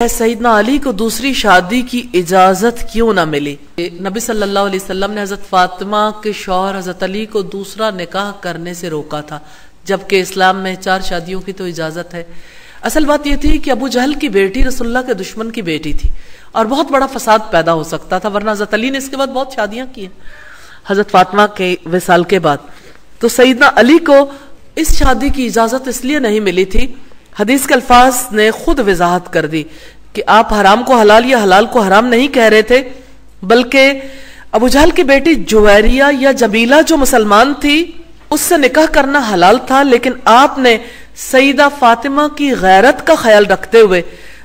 सईदना अली को दूसरी शादी की इजाजत क्यों ना मिली? नबी सल्लल्लाहु अलैहि वसल्लम ने हजरत फातिमा के शौहर हजरत अली को दूसरा निकाह करने से रोका था, जबकि इस्लाम में 4 शादियों की तो इजाजत है। असल बात यह थी कि अबू जहल की बेटी रसूलुल्लाह के दुश्मन की बेटी थी और बहुत बड़ा फसाद पैदा हो सकता था, वरना हजरत अली ने इसके बाद बहुत शादियां की हैं हजरत फातिमा के विसाल के बाद। तो सईदना अली को इस शादी की इजाजत इसलिए नहीं मिली थी, हदीस के अल्फाज ने खुद वजाहत कर दी कि आप हराम को हलाल या हलाल को हराम नहीं कह रहे थे, बल्कि अबू जहल की बेटी जुवैरिया या जमीला जो मुसलमान थी उससे निकाह करना हलाल था, लेकिन आपने सईदा फातिमा की गैरत का ख्याल रखते हुए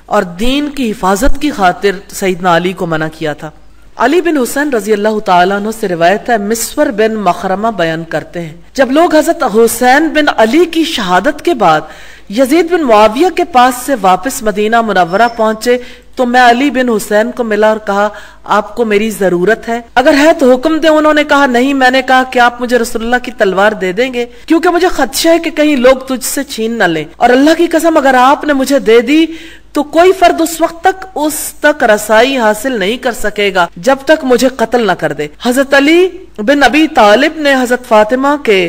और दीन की हिफाजत की खातिर सईदना अली को मना किया था। अली बिन हुसैन रजी अल्लाह तआला अन्हु से रिवायत है, मिस्वर बिन मखरमा बयान करते हैं, जब लोग हजरत हुसैन बिन अली की शहादत के बाद यजीद बिन मुआविया के पास से वापस मदीना मुनव्वरा पहुंचे तो मैं अली बिन हुसैन को मिला और कहा, आपको मेरी जरूरत है? अगर है तो हुक्म दे। उन्होंने कहा, नहीं। मैंने कहा कि आप मुझे रसूलुल्लाह की तलवार दे देंगे, क्योंकि मुझे खदशा है कि कहीं लोग तुझसे छीन न लें, और अल्लाह की कसम अगर आपने मुझे दे दी तो कोई फर्द उस वक्त तक उस तक रसाई हासिल नहीं कर सकेगा जब तक मुझे कत्ल न कर दे। हजरत अली बिन अबी तालिब ने हजरत फातिमा के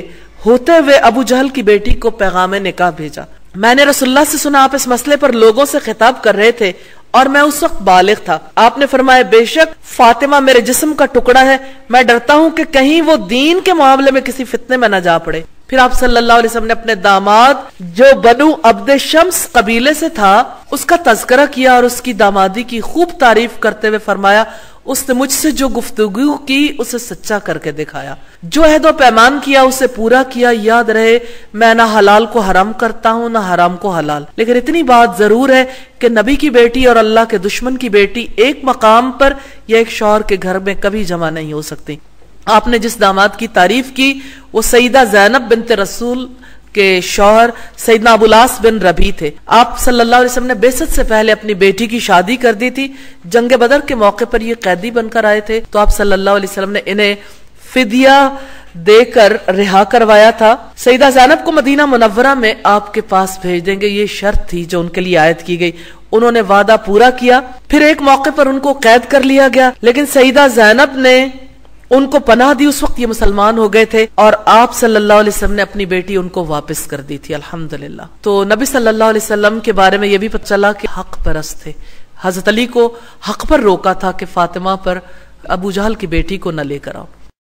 होते हुए अबू जहल की बेटी को पैगाम निकाह भेजा। मैंने रसूलुल्लाह से सुना आप इस मसले पर लोगों से खिताब कर रहे थे और मैं उस वक्त बालिग था। आपने फरमाया, बेशक फातिमा मेरे जिस्म का टुकड़ा है, मैं डरता हूं कि कहीं वो दीन के मामले में किसी फितने में न जा पड़े। फिर आप सल्लल्लाहु अलैहि वसल्लम ने अपने दामाद जो बनु अब्द शम्स कबीले से था उसका तज़किरा किया और उसकी दामादी की खूब तारीफ करते हुए फरमाया, उसने मुझसे जो गुफ्तगू की उसे सच्चा करके दिखाया, जो अहद व पैमान किया उसे पूरा किया। याद रहे, मैं ना हलाल को हराम करता हूं ना हराम को हलाल, लेकिन इतनी बात जरूर है कि नबी की बेटी और अल्लाह के दुश्मन की बेटी एक मकाम पर या एक शौहर के घर में कभी जमा नहीं हो सकती। आपने जिस दामाद की तारीफ की वो सईदा ज़ैनब बिन्त रसूल के शौहर सईदना अबुल आस बिन रबी थे। आप सल्लल्लाहु अलैहि वसल्लम ने बेसत से पहले अपनी बेटी की शादी कर दी थी। जंग बदर के मौके पर ये कैदी बनकर आए थे, तो आप सल्लल्लाहु अलैहि वसल्लम ने इन्हें फिदिया देकर रिहा करवाया था। सईदा ज़ैनब को मदीना मुनव्वरा में आपके पास भेज देंगे, ये शर्त थी जो उनके लिए आयत की गई। उन्होंने वादा पूरा किया। फिर एक मौके पर उनको कैद कर लिया गया, लेकिन सईदा ज़ैनब ने उनको पनाह दी। उस वक्त ये मुसलमान हो गए थे और आप सल्लल्लाहु अलैहि वसल्लम ने अपनी बेटी उनको वापस कर दी थी, अल्हम्दुलिल्लाह। तो नबी सल्लल्लाहु अलैहि वसल्लम के बारे में यह भी पता चला कि हक परस्त थे। हजरत अली को हक पर रोका था कि फातिमा पर अबू जहल की बेटी को न लेकर आओ।